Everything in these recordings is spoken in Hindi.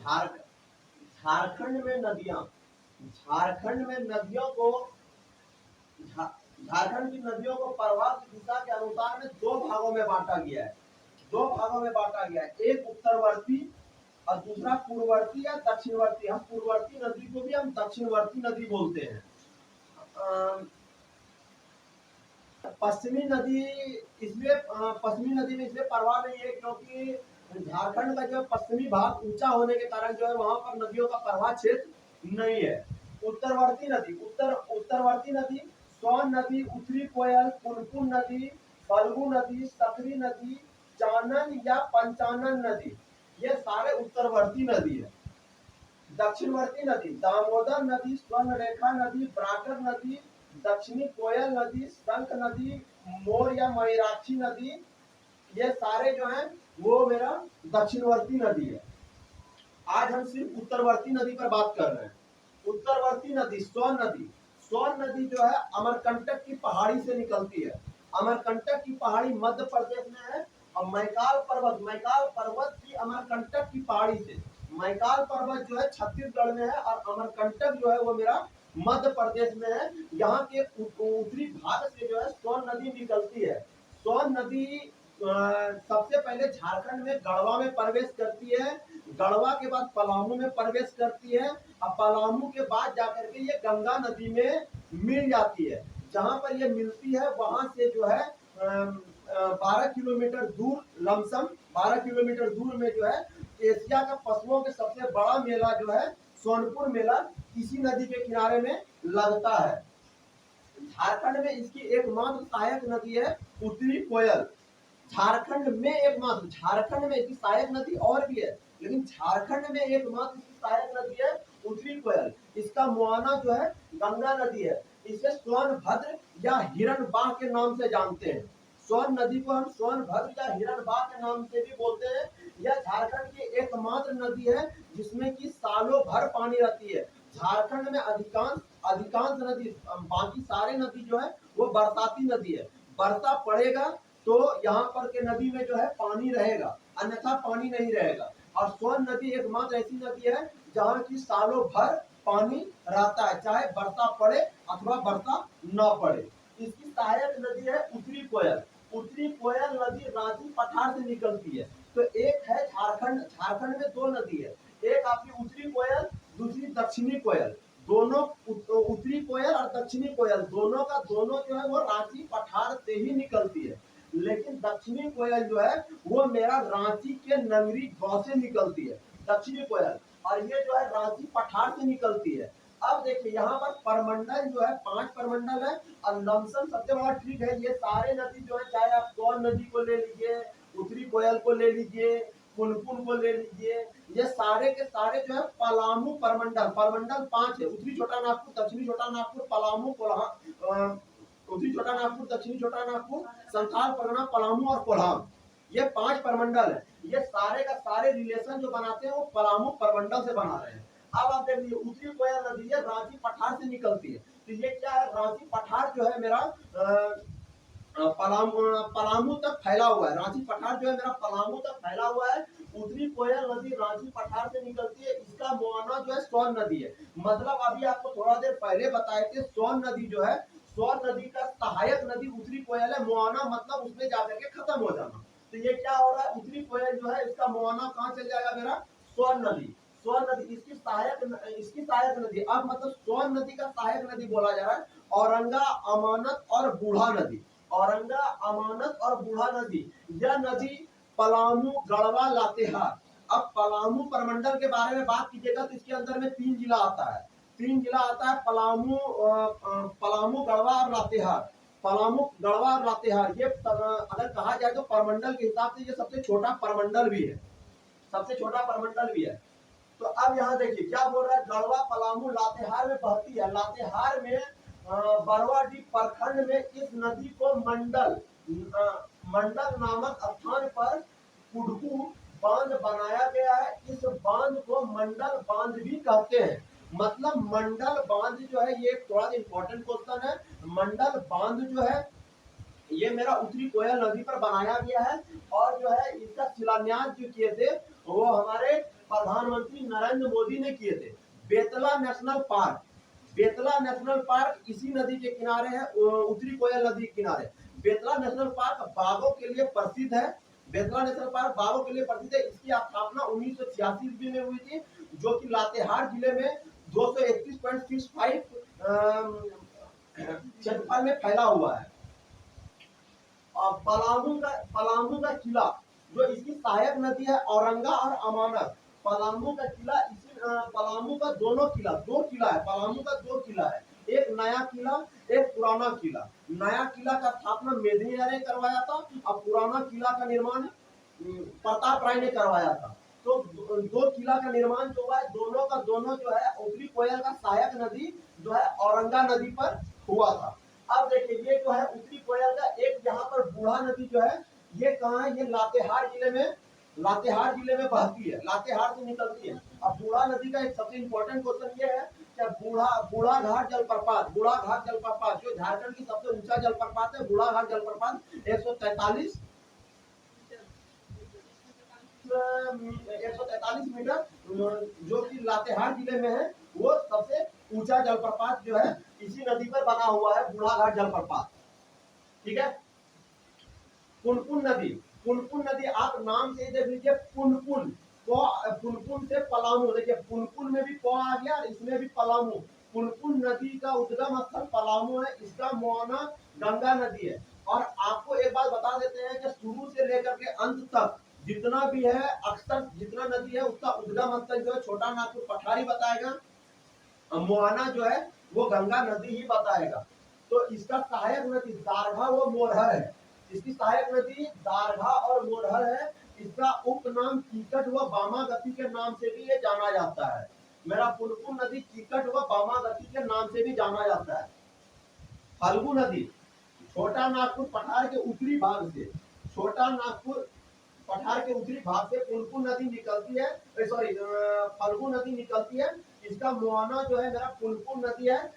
झार झारखंड में नदियां, झारखंड में नदियों को झारखंड की नदियों को प्रवाह की दिशा के अनुसार में दो भागों में बांटा गया है। दो भागों में बांटा गया है, एक उत्तरवर्ती और दूसरा पूर्ववर्ती या दक्षिणवर्ती। हम पूर्ववर्ती नदी को भी हम दक्षिणवर्ती नदी बोलते हैं। पश्चिमी नदी इसलिए पश्चिमी नदी में इसलिए प्रवाह नहीं है क्योंकि झारखंड का जो पश्चिमी भाग ऊंचा होने के कारण जो है वहां पर नदियों का प्रवाह क्षेत्र नहीं है। उत्तरवर्ती नदी, उत्तरवर्ती नदी सोन नदी, उत्तरी कोयल, पुनपुन नदी, फल्गु नदी, सकरी नदी, चानन या पंचानन नदी, ये सारे उत्तरवर्ती नदी है। दक्षिणवर्ती नदी दामोदर नदी, स्वर्णरेखा नदी, ब्राकर नदी, दक्षिणी कोयल नदी, शंख नदी, मोर या मयूराक्षी नदी, ये सारे जो हैं वो मेरा दक्षिणवर्ती नदी है। आज हम सिर्फ उत्तरवर्ती नदी पर बात कर रहे हैं। उत्तरवर्ती नदी सोन नदी, सोन नदी जो है अमरकंटक की पहाड़ी से निकलती है। अमरकंटक की पहाड़ी मध्य प्रदेश में है और मैकाल पर्वत की अमरकंटक की पहाड़ी से, मैकाल पर्वत जो है छत्तीसगढ़ में है और अमरकंटक जो है वो मेरा मध्य प्रदेश में है। यहाँ के उत्तरी भाग से जो है सोन नदी निकलती है। सोन नदी सबसे पहले झारखंड में गढ़वा में प्रवेश करती है, गढ़वा के बाद पलामू में प्रवेश करती है और पलामू के बाद जाकर के ये गंगा नदी में मिल जाती है। जहां पर ये मिलती है वहां से जो है 12 किलोमीटर दूर, लमसम 12 किलोमीटर दूर में जो है एशिया का पशुओं के सबसे बड़ा मेला जो है सोनपुर मेला इसी नदी के किनारे में लगता है। झारखंड में इसकी एकमात्र सहायक नदी है उत्तरी कोयल। झारखंड में एकमात्र, झारखंड में इसकी सहायक नदी और भी है लेकिन झारखंड में एकमात्र इसकी सहायक नदी है उत्तरी कोयल। इसका मुआना जो है गंगा नदी है। इसे सोनभद्र या हिरणबाह के नाम से जानते हैं। सोन नदी को हम सोनभद्र या हिरणबाह के नाम से भी बोलते हैं। यह झारखंड की एकमात्र नदी है जिसमें कि सालों भर पानी रहती है। झारखंड में अधिकांश नदी, बाकी सारे नदी जो है वो बरसाती नदी है। वर्षा पड़ेगा तो यहाँ पर के नदी में जो है पानी रहेगा, अन्यथा पानी नहीं रहेगा। और सोन नदी एकमात्र ऐसी नदी है जहाँ की सालों भर पानी रहता है, चाहे वर्षा पड़े अथवा वर्षा न पड़े। इसकी सहायक नदी है उत्तरी कोयल। उत्तरी कोयल नदी रांची पठार से निकलती है। तो एक है झारखंड में दो नदी है, एक आपकी उत्तरी कोयल, दूसरी दक्षिणी कोयल। दोनों उत्तरी कोयल और दक्षिणी कोयल दोनों जो है वो रांची पठार से ही निकलती है। लेकिन दक्षिणी कोयल जो है वो मेरा रांची के नगरी गांव से निकलती है, दक्षिणी कोयल, और ये जो है रांची पठार से निकलती है। अब देखिए यहाँ पर परमंडल जो है 5 परमंडल है और लमसम सबसे बड़ा ट्रिक है, ये सारे नदी जो है, चाहे आप सोन नदी को ले लीजिए, उत्तरी कोयल को ले लीजिए, पुनपुन को ले लीजिए, ये सारे के सारे जो है पलामू परमंडल 5 है। उत्तरी छोटा नागपुर, दक्षिणी छोटा नागपुर, पलामू, उत्तरी छोटा नागपुर, दक्षिणी छोटा नागपुर, संथाल परगना, पलामू और कोल्हान, ये 5 परमंडल है। ये सारे का सारे रिलेशन जो बनाते हैं वो पलामू परमंडल से बना रहे हैं। अब आप देख लीजिए उत्तरी कोयल नदी है रांची पठार से निकलती है। तो ये क्या है, रांची पठार जो है मेरा पलामू तक फैला हुआ है। रांची पठार जो है मेरा पलामू तक फैला हुआ है। उत्तरी कोयल नदी रांची पठार से निकलती है। इसका मुआना जो है सोन नदी है। मतलब अभी आपको थोड़ा देर पहले बताए थे सोन नदी जो है, सोन नदी का सहायक नदी उत्तरी कोयल है। मुआना मतलब उसमें जाकर के खत्म हो जाना। तो ये क्या हो रहा है, उत्तरी कोयल जो है इसका मुआना कहाँ चल जाएगा मेरा, सोन नदी। सोन नदी इसकी सहायक नदी। अब मतलब सोन नदी का सहायक नदी बोला जा रहा है औरंगा, अमानत और बूढ़ा नदी। औरंगा, अमानत और बूढ़ा नदी, यह नदी पलामू, गढ़वा, लातेहार। अब पलामू परमंडल के बारे में बात कीजिएगा तो इसके अंदर में 3 जिला आता है। 3 जिला आता है, पलामू, गढ़वा और लातेहार। पलामू, गढ़वा और लातेहार, ये अगर कहा जाए तो परमंडल के हिसाब से ये सबसे छोटा परमंडल भी है, सबसे छोटा परमंडल भी है। तो अब यहाँ देखिए क्या बोल रहा है, गढ़वा, पलामू, लातेहार में बहती है। लातेहार में बरवाडीह प्रखंड में इस नदी को मंडल नामक स्थान पर कुडकू बांध बनाया गया है। इस बांध को मंडल बांध भी कहते हैं। मतलब मंडल बांध जो है, ये थोड़ा इंपॉर्टेंट क्वेश्चन है। मंडल बांध जो है ये मेरा उत्तरी कोयल नदी पर बनाया गया है और जो है इसका शिलान्यास जो किए थे वो हमारे प्रधानमंत्री नरेंद्र मोदी ने किए थे। Betla national park, Betla national park इसी नदी के किनारे है, उत्तरी कोयल नदी के किनारे। बेतला नेशनल पार्क बाघों के लिए प्रसिद्ध है। बेतला नेशनल पार्क बाघों के लिए प्रसिद्ध है। इसकी स्थापना 1986 ईस्वी में हुई थी, जो कि लातेहार जिले में 231.65 क्षेत्रफल में फैला हुआ है। और पलामू का किला, जो इसकी सहायक नदी है औरंगा और अमानत। पलामू का किला, इसी पलामू का दो किला है। पलामू का दो किला है, एक नया किला, एक पुराना किला। नया किला का स्थापना मेदिनी ने करवाया था और पुराना किला का निर्माण प्रताप राय ने करवाया था। तो दो किला का निर्माण जो हुआ है, दोनों का दोनों जो है उत्तरी कोयल का सहायक नदी जो है औरंगा नदी पर हुआ था। अब देखिए ये जो है उत्तरी कोयल का एक यहाँ पर बूढ़ा नदी जो है, ये कहाँ है, ये लातेहार जिले में बहती है, लातेहार से निकलती है। अब बूढ़ा नदी का एक सबसे इंपॉर्टेंट क्वेश्चन ये है कि बूढ़ा घाट जलप्रपात, जो झारखंड की सबसे ऊंचा जलप्रपात है, बूढ़ा घाट जलप्रपात 143 मीटर, जो कि लातेहार जिले में है, वो सबसे ऊंचा जलप्रपात जो है इसी नदी पर बना हुआ है, बूढ़ा घाट जलप्रपात। ठीक है। पुनपुन नदी आप नाम से देख लीजिए, पुनपुन से पलामू, देखिए पुनपुन में भी प आ गया और इसमें भी पलामू। पुनपुन नदी का उद्गम स्थल पलामू है, इसका मुहाना गंगा नदी है। और आपको एक बात बता देते हैं कि शुरू से लेकर के अंत तक जितना भी है, अक्सर जितना नदी है उसका उद्गम स्थल जो है छोटा नागपुर पठारी बताएगा, मुहाना जो है वो गंगा नदी ही बताएगा। तो इसका सहायक नदी दारघा व मोरहर है, इसकी सहायक नदी दारघा और मोरहर है। इसका उपनाम कीकट व बामागती के नाम से भी ये जाना जाता है। मेरा पुनपुन नदी कीकट व बामागती के नाम से भी जाना जाता है। फल्गु नदी छोटा नागपुर पठार के उत्तरी भाग से, छोटा नागपुर पठार के उत्तरी भाग से पुनपुन नदी निकलती है, फल्गु नदी निकलती है। इसका मुहाना जो है मेरा पुनपुन नदी है।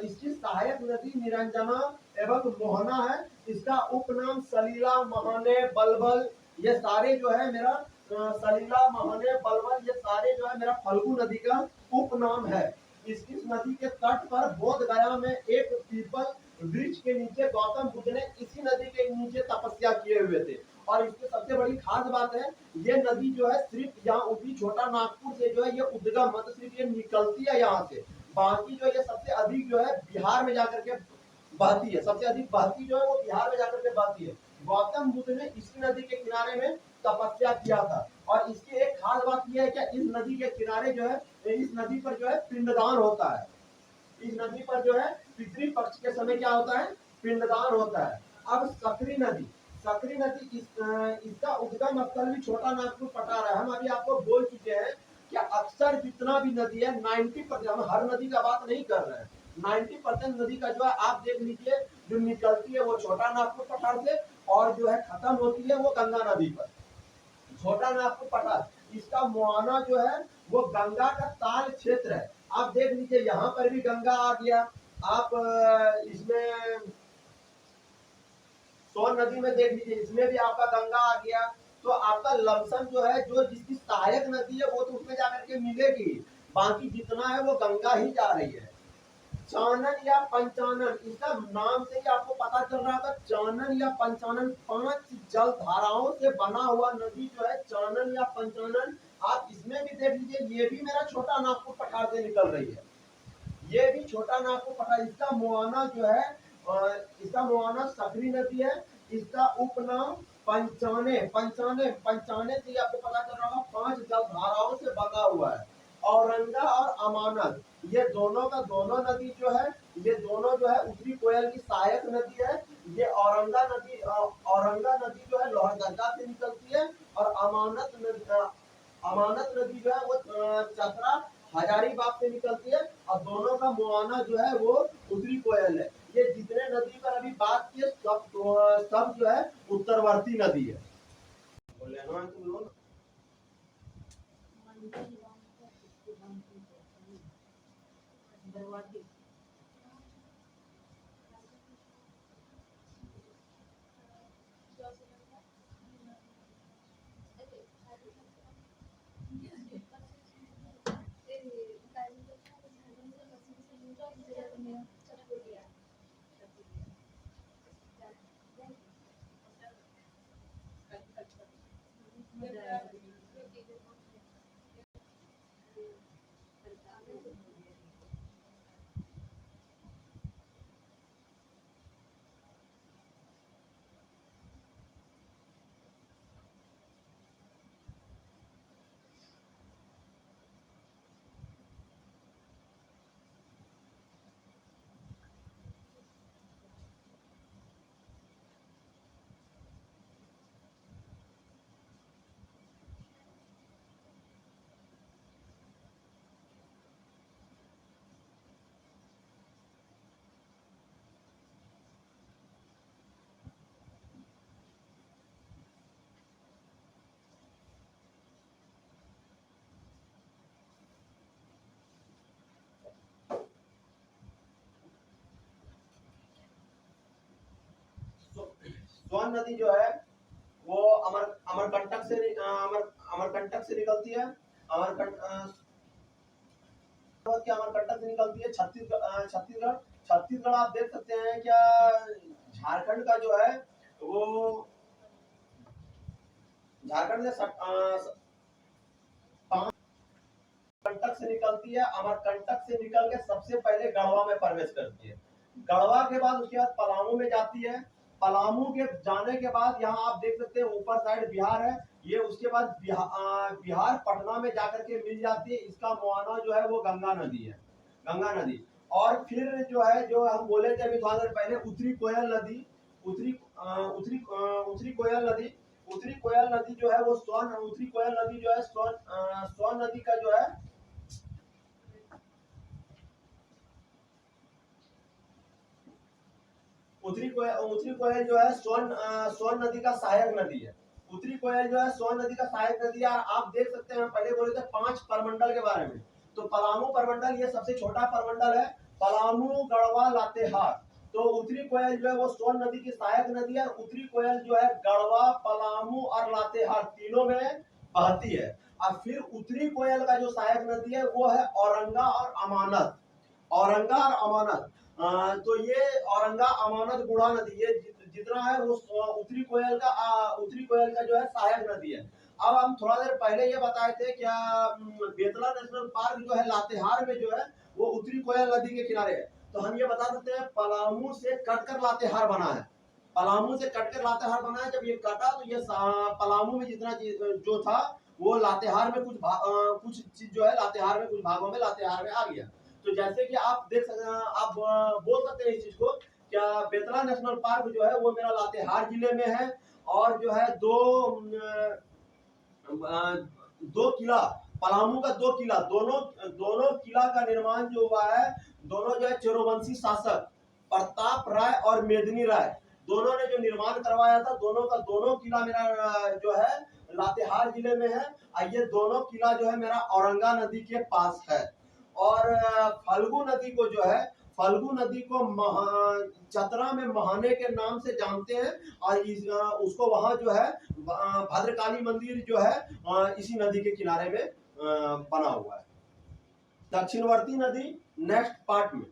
इसकी सहायक नदी निरंजना एवं मोहना है। इसका उपनाम सलीला, महाने, बलबल, ये सारे जो है मेरा सलीला, महाने, बलबल, ये सारे जो है मेरा फल्गु नदी का उपनाम है। इस नदी के तट पर बोध गया में एक पीपल वृक्ष के नीचे गौतम बुद्ध ने इसी नदी के नीचे तपस्या किए हुए थे। और इसकी सबसे बड़ी खास बात है, ये नदी जो है सिर्फ यहाँ उत्तरी छोटा नागपुर से जो है ये उद्गम, मतलब सिर्फ ये निकलती है यहाँ से, बाकी जो ये सबसे अधिक जो है बिहार में जाकर के बहती है, सबसे अधिक बहती जो है वो बिहार में जाकर के बहती है। गौतम बुद्ध ने इसी नदी के किनारे में तपस्या किया था। और इसकी एक खास बात यह है कि इस नदी के किनारे जो है, इस नदी पर जो है पिंडदान होता है। इस नदी पर जो है पितृ पक्ष के समय क्या होता है, पिंडदान होता है। अब सकरी नदी इसका उद्गम स्थल भी छोटा नागपुर पठार है। हम अभी आपको बोल चुके हैं कि अक्सर जितना भी नदी है 90%, हम हर नदी का बात नहीं कर रहे हैं, 90% नदी का जो है आप देख लीजिए, जो निकलती है वो छोटा नागपुर पठार से और जो है खत्म होती है वो गंगा नदी पर। छोटा नागपुर पठार, इसका मुहाना जो है वो गंगा का ताल क्षेत्र है। आप देख लीजिए यहाँ पर भी गंगा आ गया, आप इसमें सोन नदी में देख लीजिए, इसमें भी आपका गंगा आ गया। तो आपका लमसम जो है, जो जिसकी सहायक नदी है वो तो उसमें जाकर के मिलेगी, बाकी जितना है वो गंगा ही जा रही है। चानन या पंचानन, इसका नाम से ही आपको पता चल रहा था, चानन या पंचानन, 5 जल धाराओं से बना हुआ नदी जो है चानन या पंचानन। आप इसमें भी देख लीजिए, ये भी मेरा छोटा नागपुर पठार से निकल रही है, ये भी छोटा नागपुर पठार। इसका मुहाना जो है, इसका मुहाना सकरी नदी है। इसका उपनाम पंचाने से आपको पता चल रहा होगा, 5 जल धाराओं से बना हुआ है। औरंगा और अमानत, ये दोनों का दोनों नदी जो है, ये दोनों जो है उत्तरी कोयल की सहायक नदी है। ये औरंगा नदी जो है लोहरदगा से निकलती है और अमानत नदी जो है वो चतरा हजारीबाग से निकलती है। और दोनों का मुहाना जो है वो उत्तरी कोयल है। ये जितने नदी पर अभी बात की सब जो है उत्तरवर्ती नदी है। सोन नदी जो है वो अमरकंटक से अमरकंटक से निकलती है। अमरकंटक से निकलती है छत्तीसगढ़। छत्तीसगढ़ आप देख सकते हैं क्या, झारखंड का जो है वो झारखंड से कंटक से निकलती है। अमरकंटक से निकल के सबसे पहले गढ़वा में प्रवेश करती है। गढ़वा के बाद उसके बाद पलामू में जाती है। पलामू के जाने के बाद यहाँ आप देख सकते हैं ऊपर साइड बिहार है। ये उसके बाद बिहार पटना में जाकर के मिल जाती है। इसका मुआना जो है वो गंगा नदी है, गंगा नदी। और फिर जो है, जो हम बोले थे अभी थोड़ा देर पहले, उत्तरी कोयल नदी, उत्तरी कोयल नदी, उत्तरी कोयल नदी जो है वो उत्तरी कोयल नदी जो है सोन नदी का जो है उत्तरी कोयल जो है सोन नदी का सहायक नदी है। उत्तरी कोयल जो है सोन नदी का सहायक नदी है। आप देख सकते हैं, हम पहले बोले थे 5 परमंडल के बारे में। तो पलामू परमंडल ये सबसे छोटा परमंडल है। पलामू, गढ़वा, लातेहार। तो उत्तरी कोयल जो है वो सोन नदी की सहायक नदी है। उत्तरी कोयल जो है गढ़वा, पलामू और लातेहार तीनों में बहती है। और फिर उत्तरी कोयल का जो सहायक नदी है वो है औरंगा और अमानत। औरंगा और अमानत, तो ये औरंगा, अमानत, बूढ़ा नदी, ये जितना है वो उत्तरी कोयल का जो है सहायक नदी है। अब हम थोड़ा देर पहले ये बताए थे क्या, बेतला नेशनल पार्क जो है लातेहार में जो है वो उत्तरी कोयल नदी के किनारे है। तो हम ये बता सकते हैं पलामू से कटकर लातेहार बना है। पलामू से कटकर लातेहार बना है। जब ये कटा तो ये पलामू में जितना जो था वो लातेहार में कुछ चीज जो है लातेहार में, कुछ भागों में लातेहार में आ गया। तो जैसे कि आप देख सकते हैं, आप बोल सकते हैं इस चीज को, क्या बेतला नेशनल पार्क जो है वो मेरा लातेहार जिले में है। और जो है दो किला, पलामू का 2 किला, दोनों किला का निर्माण जो हुआ है, दोनों जो है चोरवंशी शासक प्रताप राय और मेदिनी राय, दोनों ने जो निर्माण करवाया था, दोनों किला मेरा जो है लातेहार जिले में है। ये दोनों किला जो है मेरा औरंगा नदी के पास है। और फल्गु नदी को जो है, फल्गु नदी को चतरा में महाने के नाम से जानते हैं। और उसको वहां जो है भद्रकाली मंदिर जो है इसी नदी के किनारे में बना हुआ है। दक्षिणवर्ती नदी नेक्स्ट पार्ट में।